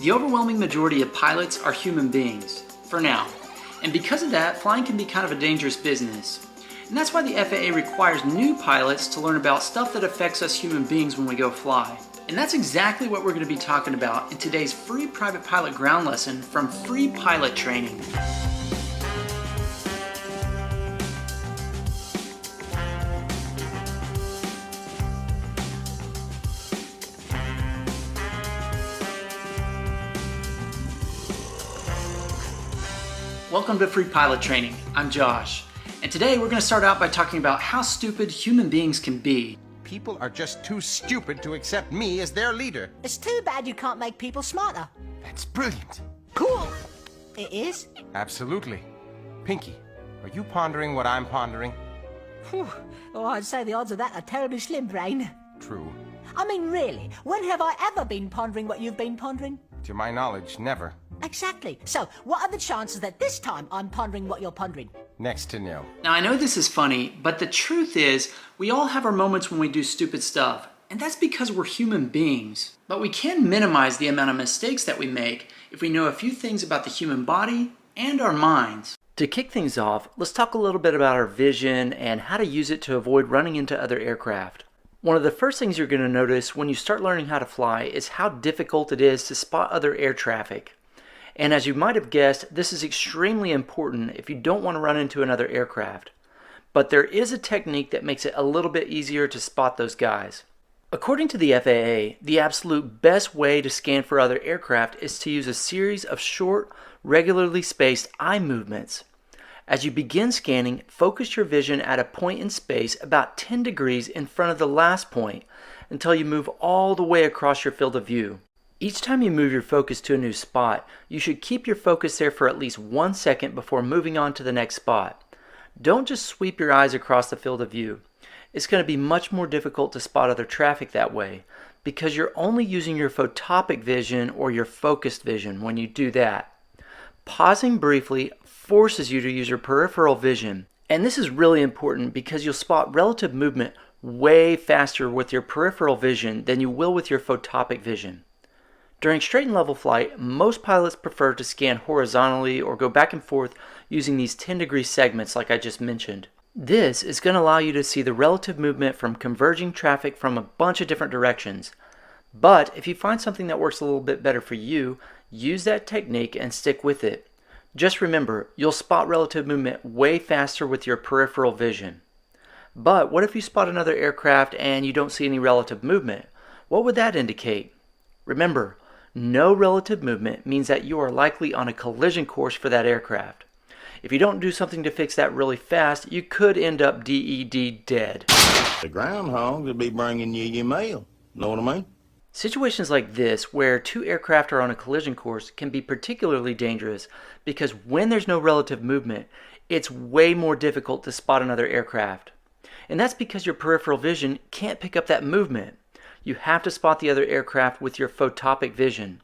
The overwhelming majority of pilots are human beings, for now. And because of that, flying can be kind of a dangerous business. And that's why the FAA requires new pilots to learn about stuff that affects us human beings when we go fly. And that's exactly what we're going to be talking about in today's free private pilot ground lesson from Free Pilot Training. Welcome to Free Pilot Training. I'm Josh, and today we're going to start out by talking about how stupid human beings can be. People are just too stupid to accept me as their leader. It's too bad you can't make people smarter. That's brilliant. Cool. It is? Absolutely. Pinky, are you pondering what I'm pondering? Whew. Oh, I'd say the odds of that are terribly slim, Brain. True. I mean, really, when have I ever been pondering what you've been pondering? To my knowledge, never. Exactly. So, what are the chances that this time I'm pondering what you're pondering? Next to nil. Now, I know this is funny, but the truth is, we all have our moments when we do stupid stuff, and that's because we're human beings. But we can minimize the amount of mistakes that we make if we know a few things about the human body and our minds. To kick things off, let's talk a little bit about our vision and how to use it to avoid running into other aircraft. One of the first things you're going to notice when you start learning how to fly is how difficult it is to spot other air traffic. And as you might have guessed, this is extremely important if you don't want to run into another aircraft. But there is a technique that makes it a little bit easier to spot those guys. According to the FAA, the absolute best way to scan for other aircraft is to use a series of short, regularly spaced eye movements. As you begin scanning, focus your vision at a point in space about 10 degrees in front of the last point until you move all the way across your field of view. Each time you move your focus to a new spot, you should keep your focus there for at least 1 second before moving on to the next spot. Don't just sweep your eyes across the field of view. It's going to be much more difficult to spot other traffic that way because you're only using your photopic vision or your focused vision when you do that. Pausing briefly forces you to use your peripheral vision, and this is really important because you'll spot relative movement way faster with your peripheral vision than you will with your photopic vision. During straight and level flight, most pilots prefer to scan horizontally or go back and forth using these 10-degree segments like I just mentioned. This is going to allow you to see the relative movement from converging traffic from a bunch of different directions. But if you find something that works a little bit better for you, use that technique and stick with it. Just remember, you'll spot relative movement way faster with your peripheral vision. But what if you spot another aircraft and you don't see any relative movement? What would that indicate? Remember, no relative movement means that you are likely on a collision course for that aircraft. If you don't do something to fix that really fast, you could end up DED dead. The groundhog will be bringing you your mail. Know what I mean? Situations like this, where two aircraft are on a collision course, can be particularly dangerous because when there's no relative movement, it's way more difficult to spot another aircraft. And that's because your peripheral vision can't pick up that movement. You have to spot the other aircraft with your photopic vision.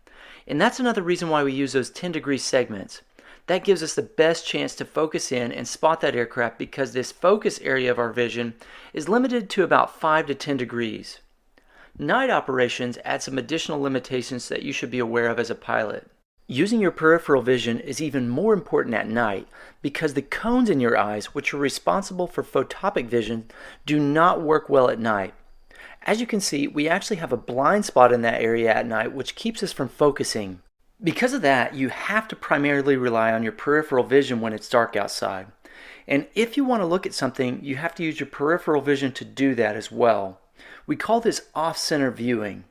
And that's another reason why we use those 10-degree segments. That gives us the best chance to focus in and spot that aircraft because this focus area of our vision is limited to about 5 to 10 degrees. Night operations add some additional limitations that you should be aware of as a pilot. Using your peripheral vision is even more important at night because the cones in your eyes, which are responsible for photopic vision, do not work well at night. As you can see, we actually have a blind spot in that area at night which keeps us from focusing. Because of that, you have to primarily rely on your peripheral vision when it's dark outside. And if you want to look at something, you have to use your peripheral vision to do that as well. We call this off-center viewing.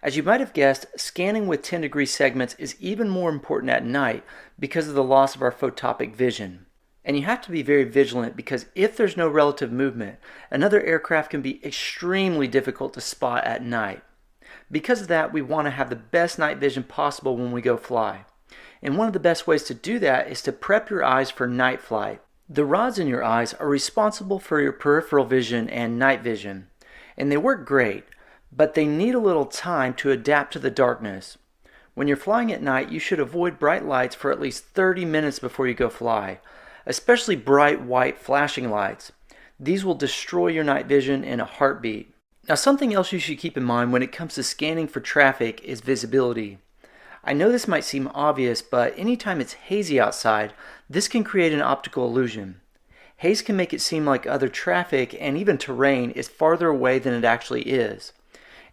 As you might have guessed, scanning with 10-degree segments is even more important at night because of the loss of our photopic vision. And you have to be very vigilant because if there's no relative movement, another aircraft can be extremely difficult to spot at night. Because of that, we want to have the best night vision possible when we go fly. And one of the best ways to do that is to prep your eyes for night flight. The rods in your eyes are responsible for your peripheral vision and night vision. And they work great, but they need a little time to adapt to the darkness. When you're flying at night, you should avoid bright lights for at least 30 minutes before you go fly, especially bright white flashing lights. These will destroy your night vision in a heartbeat. Now, something else you should keep in mind when it comes to scanning for traffic is visibility. I know this might seem obvious, but anytime it's hazy outside, this can create an optical illusion. Haze can make it seem like other traffic and even terrain is farther away than it actually is.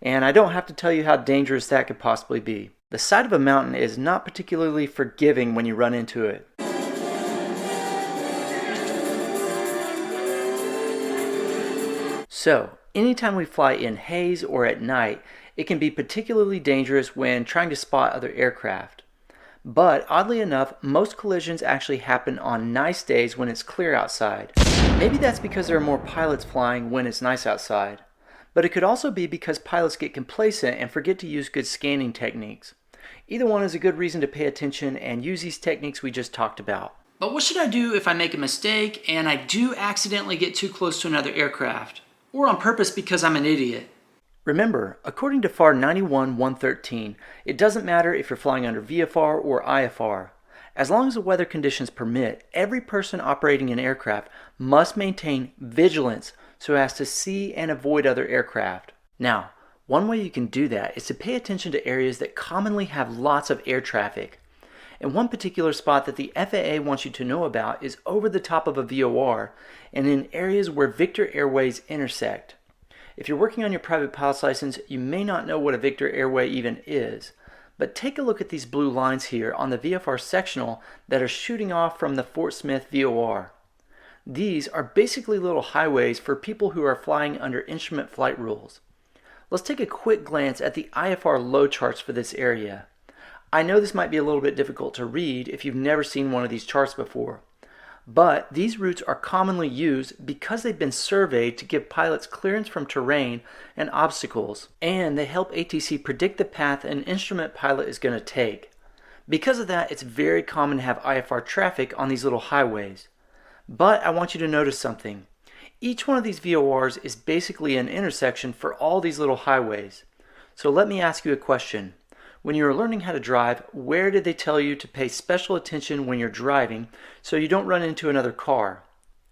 And I don't have to tell you how dangerous that could possibly be. The side of a mountain is not particularly forgiving when you run into it. So, anytime we fly in haze or at night, it can be particularly dangerous when trying to spot other aircraft. But oddly enough, most collisions actually happen on nice days when it's clear outside. Maybe that's because there are more pilots flying when it's nice outside. But it could also be because pilots get complacent and forget to use good scanning techniques. Either one is a good reason to pay attention and use these techniques we just talked about. But what should I do if I make a mistake and I do accidentally get too close to another aircraft? Or on purpose because I'm an idiot? Remember, according to FAR 91-113, it doesn't matter if you're flying under VFR or IFR. As long as the weather conditions permit, every person operating an aircraft must maintain vigilance so as to see and avoid other aircraft. Now, one way you can do that is to pay attention to areas that commonly have lots of air traffic. And one particular spot that the FAA wants you to know about is over the top of a VOR and in areas where Victor airways intersect. If you're working on your private pilot's license, you may not know what a Victor airway even is. But take a look at these blue lines here on the VFR sectional that are shooting off from the Fort Smith VOR. These are basically little highways for people who are flying under instrument flight rules. Let's take a quick glance at the IFR load charts for this area. I know this might be a little bit difficult to read if you've never seen one of these charts before, but these routes are commonly used because they've been surveyed to give pilots clearance from terrain and obstacles, and they help ATC predict the path an instrument pilot is going to take. Because of that, it's very common to have IFR traffic on these little highways. But I want you to notice something. Each one of these VORs is basically an intersection for all these little highways. So let me ask you a question. When you were learning how to drive, where did they tell you to pay special attention when you're driving so you don't run into another car?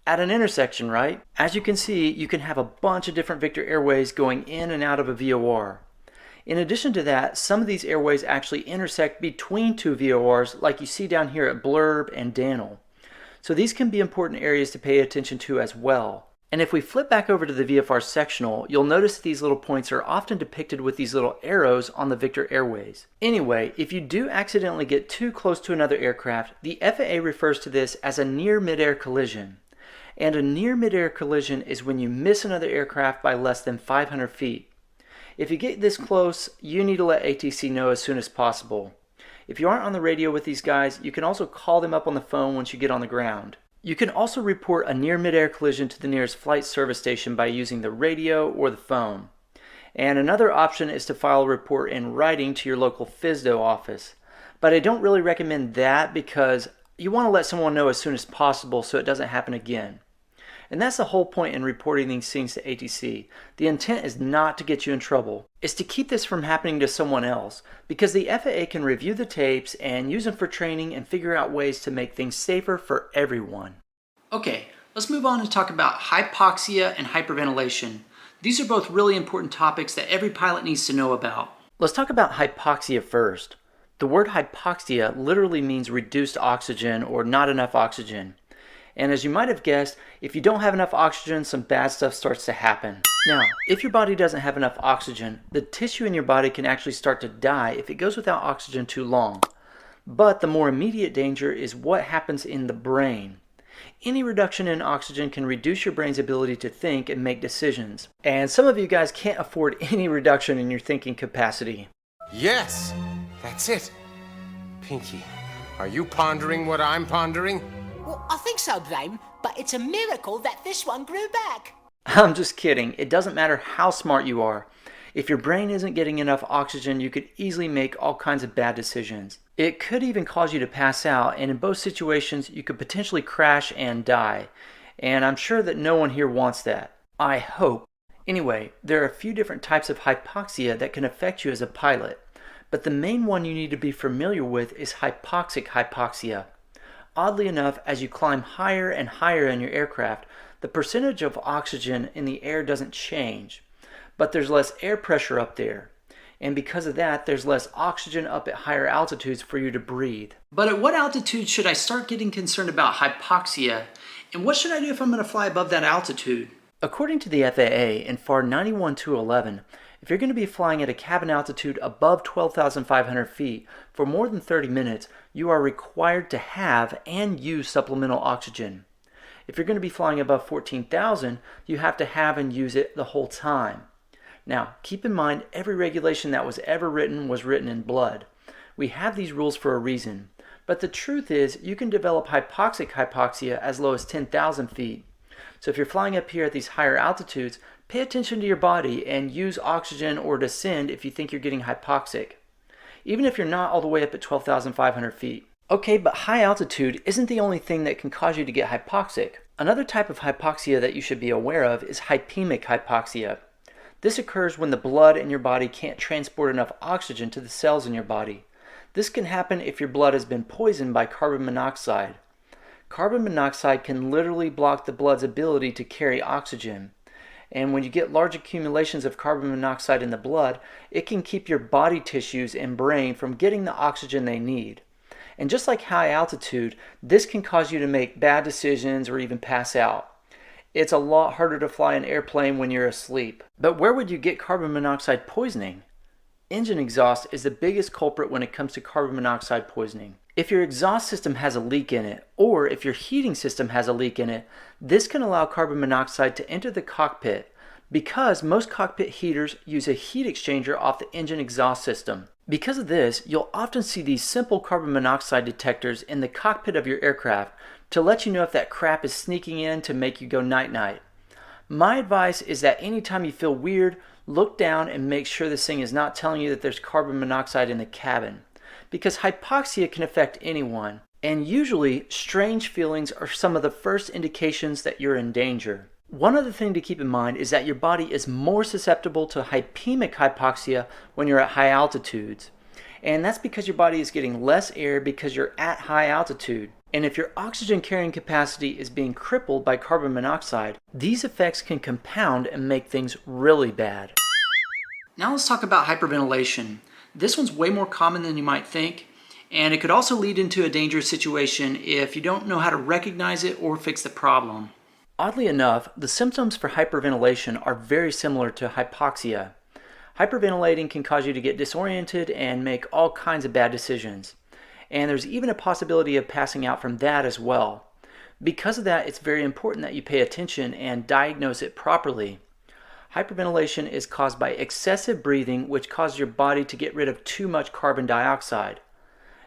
At an intersection, right? As you can see, you can have a bunch of different Victor airways going in and out of a VOR. In addition to that, some of these airways actually intersect between two VORs like you see down here at Blurb and Daniel. So these can be important areas to pay attention to as well. And if we flip back over to the VFR sectional, you'll notice that these little points are often depicted with these little arrows on the Victor airways. Anyway, if you do accidentally get too close to another aircraft, the FAA refers to this as a near midair collision. And a near midair collision is when you miss another aircraft by less than 500 feet. If you get this close, you need to let ATC know as soon as possible. If you aren't on the radio with these guys, you can also call them up on the phone once you get on the ground. You can also report a near midair collision to the nearest flight service station by using the radio or the phone. And another option is to file a report in writing to your local FSDO office. But I don't really recommend that because you want to let someone know as soon as possible so it doesn't happen again. And that's the whole point in reporting these things to ATC. The intent is not to get you in trouble. It's to keep this from happening to someone else, because the FAA can review the tapes and use them for training and figure out ways to make things safer for everyone. Okay, let's move on and talk about hypoxia and hyperventilation. These are both really important topics that every pilot needs to know about. Let's talk about hypoxia first. The word hypoxia literally means reduced oxygen or not enough oxygen. And as you might have guessed, if you don't have enough oxygen, some bad stuff starts to happen. Now, if your body doesn't have enough oxygen, the tissue in your body can actually start to die if it goes without oxygen too long. But the more immediate danger is what happens in the brain. Any reduction in oxygen can reduce your brain's ability to think and make decisions. And some of you guys can't afford any reduction in your thinking capacity. Yes, that's it. Pinky, are you pondering what I'm pondering? Well, I think so, Blaine, but it's a miracle that this one grew back. I'm just kidding. It doesn't matter how smart you are. If your brain isn't getting enough oxygen, you could easily make all kinds of bad decisions. It could even cause you to pass out, and in both situations, you could potentially crash and die. And I'm sure that no one here wants that. I hope. Anyway, there are a few different types of hypoxia that can affect you as a pilot, but the main one you need to be familiar with is hypoxic hypoxia. Oddly enough, as you climb higher and higher in your aircraft, the percentage of oxygen in the air doesn't change, but there's less air pressure up there. And because of that, there's less oxygen up at higher altitudes for you to breathe. But at what altitude should I start getting concerned about hypoxia? And what should I do if I'm going to fly above that altitude? According to the FAA in FAR 91-11, if you're going to be flying at a cabin altitude above 12,500 feet for more than 30 minutes, you are required to have and use supplemental oxygen. If you're going to be flying above 14,000, you have to have and use it the whole time. Now, keep in mind, every regulation that was ever written was written in blood. We have these rules for a reason, but the truth is you can develop hypoxic hypoxia as low as 10,000 feet. So if you're flying up here at these higher altitudes, pay attention to your body and use oxygen or descend if you think you're getting hypoxic, even if you're not all the way up at 12,500 feet. Okay, but high altitude isn't the only thing that can cause you to get hypoxic. Another type of hypoxia that you should be aware of is hypemic hypoxia. This occurs when the blood in your body can't transport enough oxygen to the cells in your body. This can happen if your blood has been poisoned by carbon monoxide. Carbon monoxide can literally block the blood's ability to carry oxygen. And when you get large accumulations of carbon monoxide in the blood, it can keep your body tissues and brain from getting the oxygen they need. And just like high altitude, this can cause you to make bad decisions or even pass out. It's a lot harder to fly an airplane when you're asleep. But where would you get carbon monoxide poisoning? Engine exhaust is the biggest culprit when it comes to carbon monoxide poisoning. If your exhaust system has a leak in it, or if your heating system has a leak in it, this can allow carbon monoxide to enter the cockpit because most cockpit heaters use a heat exchanger off the engine exhaust system. Because of this, you'll often see these simple carbon monoxide detectors in the cockpit of your aircraft to let you know if that crap is sneaking in to make you go night-night. My advice is that anytime you feel weird, look down and make sure this thing is not telling you that there's carbon monoxide in the cabin, because hypoxia can affect anyone, and usually strange feelings are some of the first indications that you're in danger. One other thing to keep in mind is that your body is more susceptible to hypemic hypoxia when you're at high altitudes, and that's because your body is getting less air because you're at high altitude. And if your oxygen carrying capacity is being crippled by carbon monoxide, these effects can compound and make things really bad. Now let's talk about hyperventilation. This one's way more common than you might think, and it could also lead into a dangerous situation if you don't know how to recognize it or fix the problem. Oddly enough, the symptoms for hyperventilation are very similar to hypoxia. Hyperventilating can cause you to get disoriented and make all kinds of bad decisions. And there's even a possibility of passing out from that as well. Because of that, it's very important that you pay attention and diagnose it properly. Hyperventilation is caused by excessive breathing, which causes your body to get rid of too much carbon dioxide.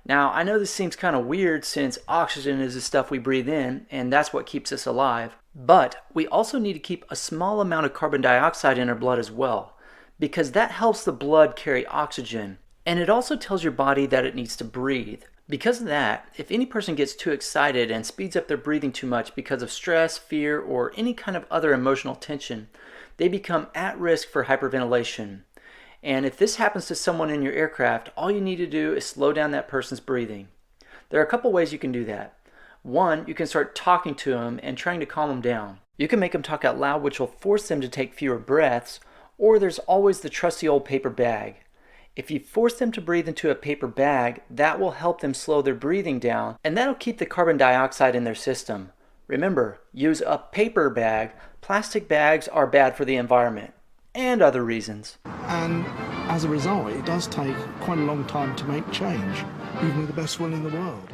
Now, I know this seems kind of weird since oxygen is the stuff we breathe in, and that's what keeps us alive. But we also need to keep a small amount of carbon dioxide in our blood as well, because that helps the blood carry oxygen, and it also tells your body that it needs to breathe. Because of that, if any person gets too excited and speeds up their breathing too much because of stress, fear, or any kind of other emotional tension, they become at risk for hyperventilation. And if this happens to someone in your aircraft, all you need to do is slow down that person's breathing. There are a couple ways you can do that. One, you can start talking to them and trying to calm them down. You can make them talk out loud, which will force them to take fewer breaths, or there's always the trusty old paper bag. If you force them to breathe into a paper bag, that will help them slow their breathing down, and that'll keep the carbon dioxide in their system. Remember, use a paper bag. Plastic bags are bad for the environment, and other reasons. And as a result, it does take quite a long time to make change, even with the best will in the world.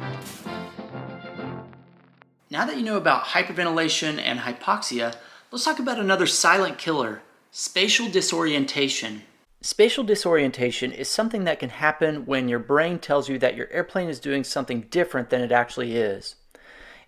Now that you know about hyperventilation and hypoxia, let's talk about another silent killer, spatial disorientation. Spatial disorientation is something that can happen when your brain tells you that your airplane is doing something different than it actually is.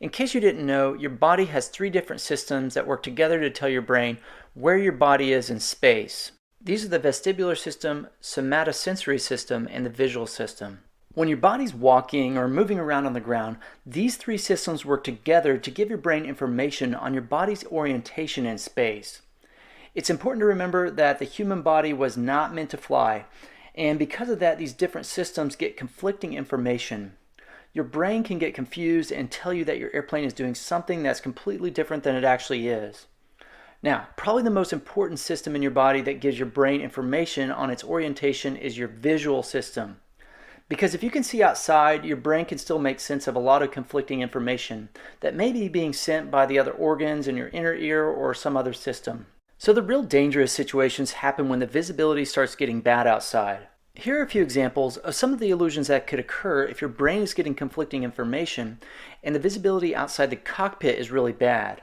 In case you didn't know, your body has 3 different systems that work together to tell your brain where your body is in space. These are the vestibular system, somatosensory system, and the visual system. When your body's walking or moving around on the ground, these 3 systems work together to give your brain information on your body's orientation in space. It's important to remember that the human body was not meant to fly, and because of that, these different systems get conflicting information. Your brain can get confused and tell you that your airplane is doing something that's completely different than it actually is. Now, probably the most important system in your body that gives your brain information on its orientation is your visual system. Because if you can see outside, your brain can still make sense of a lot of conflicting information that may be being sent by the other organs in your inner ear or some other system. So the real dangerous situations happen when the visibility starts getting bad outside. Here are a few examples of some of the illusions that could occur if your brain is getting conflicting information and the visibility outside the cockpit is really bad.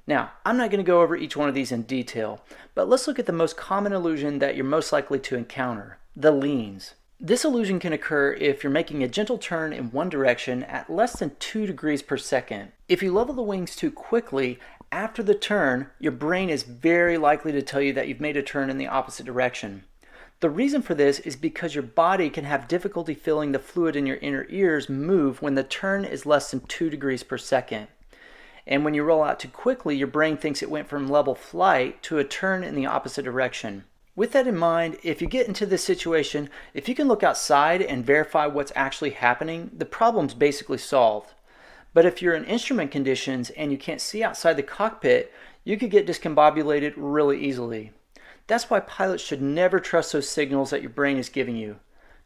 Now, I'm not going to go over each one of these in detail, but let's look at the most common illusion that you're most likely to encounter, the leans. This illusion can occur if you're making a gentle turn in one direction at less than 2 degrees per second. If you level the wings too quickly after the turn, your brain is very likely to tell you that you've made a turn in the opposite direction. The reason for this is because your body can have difficulty feeling the fluid in your inner ears move when the turn is less than 2 degrees per second. And when you roll out too quickly, your brain thinks it went from level flight to a turn in the opposite direction. With that in mind, if you get into this situation, if you can look outside and verify what's actually happening, the problem's basically solved. But if you're in instrument conditions and you can't see outside the cockpit, you could get discombobulated really easily. That's why pilots should never trust those signals that your brain is giving you.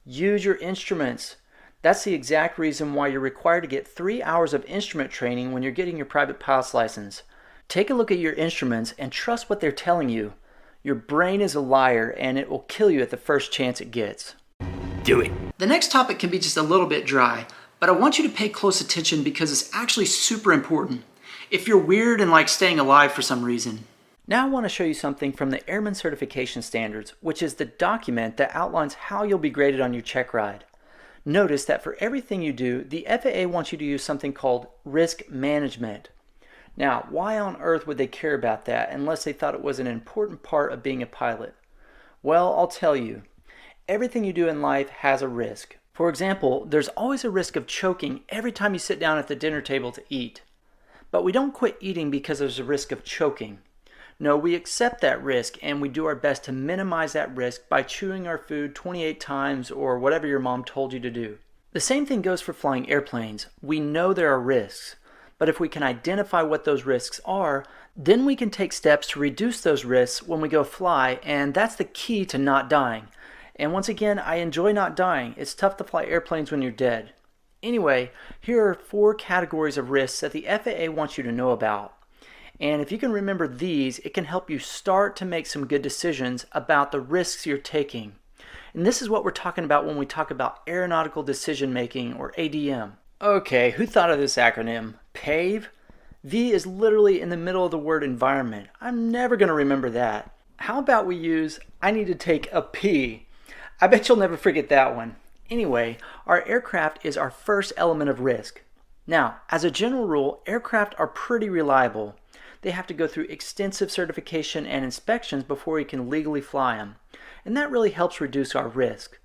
Use your instruments. That's the exact reason why you're required to get 3 hours of instrument training when you're getting your private pilot's license. Take a look at your instruments and trust what they're telling you. Your brain is a liar and it will kill you at the first chance it gets. Do it. The next topic can be just a little bit dry, but I want you to pay close attention because it's actually super important if you're weird and like staying alive for some reason. Now I want to show you something from the Airman Certification Standards, which is the document that outlines how you'll be graded on your check ride. Notice that for everything you do, the FAA wants you to use something called risk management. Now, why on earth would they care about that unless they thought it was an important part of being a pilot? Well, I'll tell you. Everything you do in life has a risk. For example, there's always a risk of choking every time you sit down at the dinner table to eat. But we don't quit eating because there's a risk of choking. No, we accept that risk and we do our best to minimize that risk by chewing our food 28 times or whatever your mom told you to do. The same thing goes for flying airplanes. We know there are risks, but if we can identify what those risks are, then we can take steps to reduce those risks when we go fly, and that's the key to not dying. And once again, I enjoy not dying. It's tough to fly airplanes when you're dead. Anyway, here are 4 categories of risks that the FAA wants you to know about. And if you can remember these, it can help you start to make some good decisions about the risks you're taking. And this is what we're talking about when we talk about Aeronautical Decision Making, or ADM. Okay, who thought of this acronym? PAVE? V is literally in the middle of the word environment. I'm never going to remember that. How about we use I need to take a pee? I bet you'll never forget that one. Anyway, our aircraft is our first element of risk. Now, as a general rule, aircraft are pretty reliable. They have to go through extensive certification and inspections before we can legally fly them. And that really helps reduce our risk.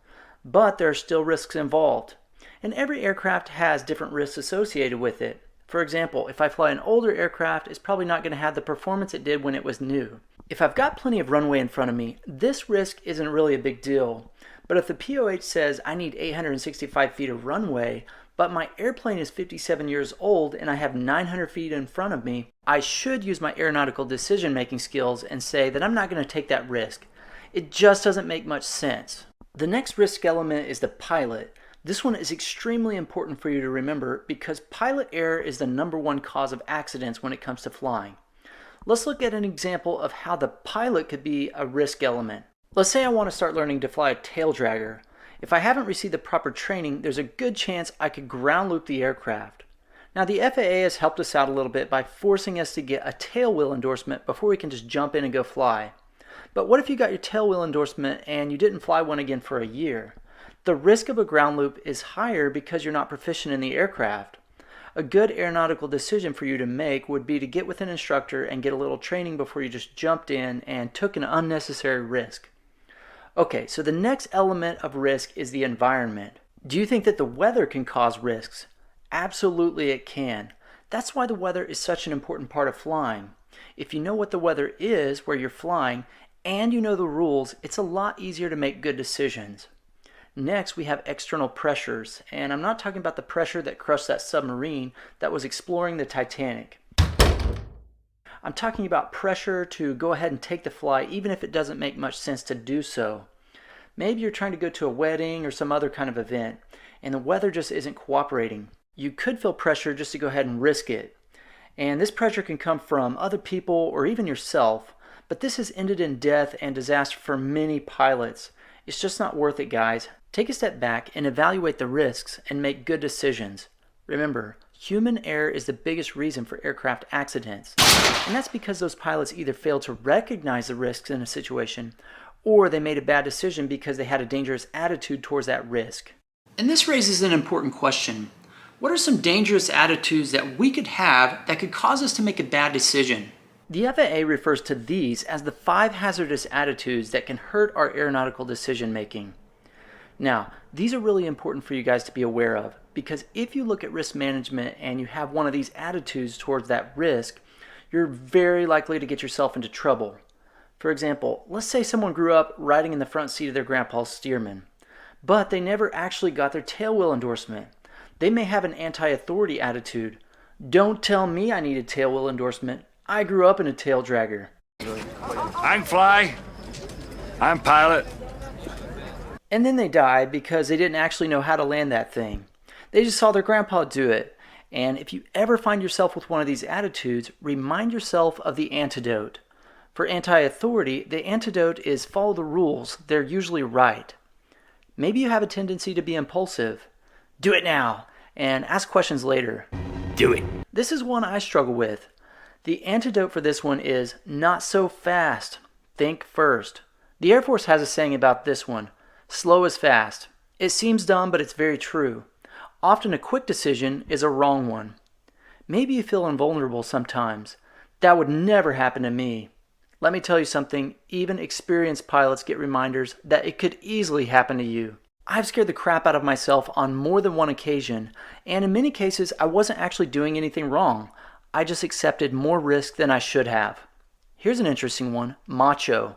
But there are still risks involved. And every aircraft has different risks associated with it. For example, if I fly an older aircraft, it's probably not going to have the performance it did when it was new. If I've got plenty of runway in front of me, this risk isn't really a big deal. But if the POH says I need 865 feet of runway, but my airplane is 57 years old and I have 900 feet in front of me, I should use my aeronautical decision making skills and say that I'm not going to take that risk. It just doesn't make much sense. The next risk element is the pilot. This one is extremely important for you to remember because pilot error is the #1 cause of accidents when it comes to flying. Let's look at an example of how the pilot could be a risk element. Let's say I want to start learning to fly a tail dragger. If I haven't received the proper training, there's a good chance I could ground loop the aircraft. Now the FAA has helped us out a little bit by forcing us to get a tail wheel endorsement before we can just jump in and go fly. But what if you got your tail wheel endorsement and you didn't fly one again for a year? The risk of a ground loop is higher because you're not proficient in the aircraft. A good aeronautical decision for you to make would be to get with an instructor and get a little training before you just jumped in and took an unnecessary risk. Okay, so the next element of risk is the environment. Do you think that the weather can cause risks? Absolutely it can. That's why the weather is such an important part of flying. If you know what the weather is where you're flying and you know the rules, it's a lot easier to make good decisions. Next, we have external pressures, and I'm not talking about the pressure that crushed that submarine that was exploring the Titanic. I'm talking about pressure to go ahead and take the flight even if it doesn't make much sense to do so. Maybe you're trying to go to a wedding or some other kind of event and the weather just isn't cooperating. You could feel pressure just to go ahead and risk it. And this pressure can come from other people or even yourself, but this has ended in death and disaster for many pilots. It's just not worth it, guys. Take a step back and evaluate the risks and make good decisions. Remember, human error is the biggest reason for aircraft accidents. And that's because those pilots either failed to recognize the risks in a situation or they made a bad decision because they had a dangerous attitude towards that risk. And this raises an important question. What are some dangerous attitudes that we could have that could cause us to make a bad decision? The FAA refers to these as the 5 hazardous attitudes that can hurt our aeronautical decision making. Now, these are really important for you guys to be aware of because if you look at risk management and you have one of these attitudes towards that risk, you're very likely to get yourself into trouble. For example, let's say someone grew up riding in the front seat of their grandpa's Stearman, but they never actually got their tailwheel endorsement. They may have an anti-authority attitude. Don't tell me I need a tailwheel endorsement. I grew up in a tail dragger. I can fly. I'm pilot. And then they die because they didn't actually know how to land that thing. They just saw their grandpa do it. And if you ever find yourself with one of these attitudes, remind yourself of the antidote. For anti-authority, the antidote is follow the rules. They're usually right. Maybe you have a tendency to be impulsive. Do it now, and ask questions later. Do it. This is one I struggle with. The antidote for this one is not so fast. Think first. The Air Force has a saying about this one. Slow is fast. It seems dumb, but it's very true. Often a quick decision is a wrong one. Maybe you feel invulnerable sometimes. That would never happen to me. Let me tell you something, even experienced pilots get reminders that it could easily happen to you. I've scared the crap out of myself on more than one occasion, and in many cases I wasn't actually doing anything wrong. I just accepted more risk than I should have. Here's an interesting one, macho.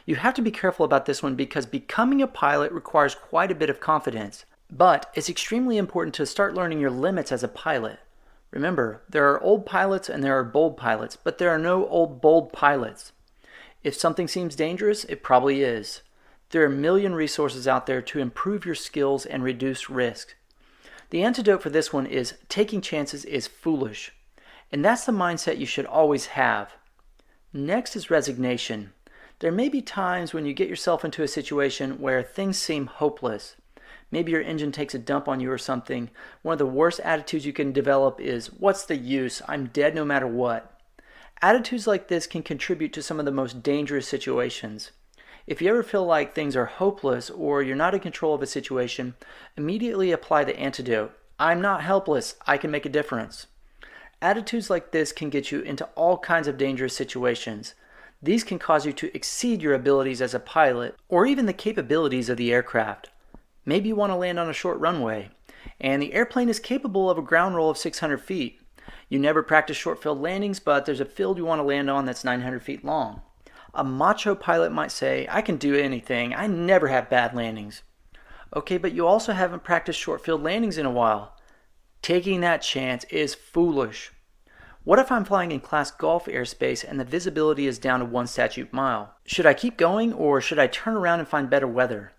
You have to be careful about this one because becoming a pilot requires quite a bit of confidence. But it's extremely important to start learning your limits as a pilot. Remember, there are old pilots and there are bold pilots, but there are no old bold pilots. If something seems dangerous, it probably is. There are a million resources out there to improve your skills and reduce risk. The antidote for this one is taking chances is foolish. And that's the mindset you should always have. Next is resignation. There may be times when you get yourself into a situation where things seem hopeless. Maybe your engine takes a dump on you or something. One of the worst attitudes you can develop is, what's the use? I'm dead no matter what. Attitudes like this can contribute to some of the most dangerous situations. If you ever feel like things are hopeless or you're not in control of a situation, immediately apply the antidote. I'm not helpless. I can make a difference. Attitudes like this can get you into all kinds of dangerous situations. These can cause you to exceed your abilities as a pilot or even the capabilities of the aircraft. Maybe you want to land on a short runway, and the airplane is capable of a ground roll of 600 feet. You never practice short field landings, but there's a field you want to land on that's 900 feet long. A macho pilot might say, I can do anything, I never have bad landings. Okay, but you also haven't practiced short field landings in a while. Taking that chance is foolish. What if I'm flying in Class Golf airspace and the visibility is down to 1 statute mile? Should I keep going or should I turn around and find better weather?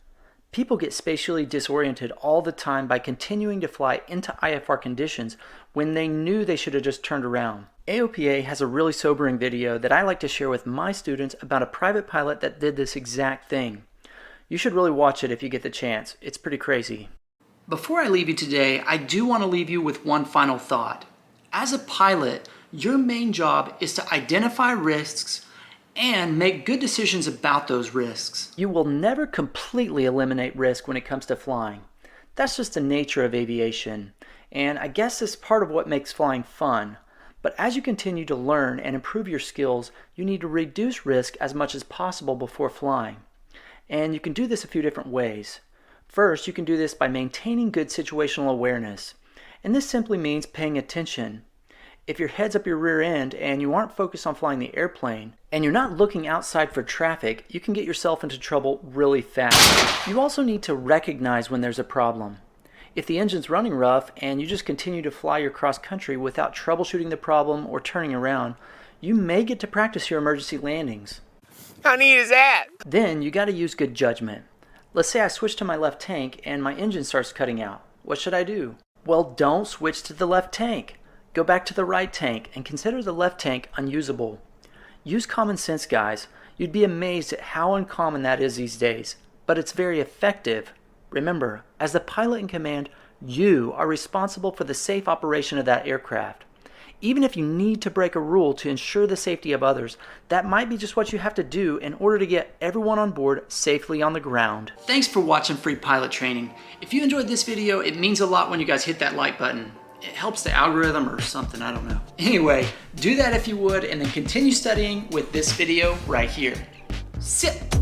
People get spatially disoriented all the time by continuing to fly into IFR conditions when they knew they should have just turned around. AOPA has a really sobering video that I like to share with my students about a private pilot that did this exact thing. You should really watch it if you get the chance. It's pretty crazy. Before I leave you today, I do want to leave you with one final thought. As a pilot, your main job is to identify risks and make good decisions about those risks. You will never completely eliminate risk when it comes to flying. That's just the nature of aviation, and I guess it's part of what makes flying fun. But as you continue to learn and improve your skills, you need to reduce risk as much as possible before flying. And you can do this a few different ways. First, you can do this by maintaining good situational awareness. And this simply means paying attention. If your head's up your rear end and you aren't focused on flying the airplane, and you're not looking outside for traffic, you can get yourself into trouble really fast. You also need to recognize when there's a problem. If the engine's running rough and you just continue to fly your cross country without troubleshooting the problem or turning around, you may get to practice your emergency landings. How neat is that? Then you gotta use good judgment. Let's say I switch to my left tank and my engine starts cutting out. What should I do? Well, don't switch to the left tank. Go back to the right tank and consider the left tank unusable. Use common sense, guys. You'd be amazed at how uncommon that is these days, but it's very effective. Remember, as the pilot in command, you are responsible for the safe operation of that aircraft. Even if you need to break a rule to ensure the safety of others, that might be just what you have to do in order to get everyone on board safely on the ground. Thanks for watching Free Pilot Training. If you enjoyed this video, it means a lot when you guys hit that like button. It helps the algorithm or something, I don't know. Anyway, do that if you would, and then continue studying with this video right here. Sit!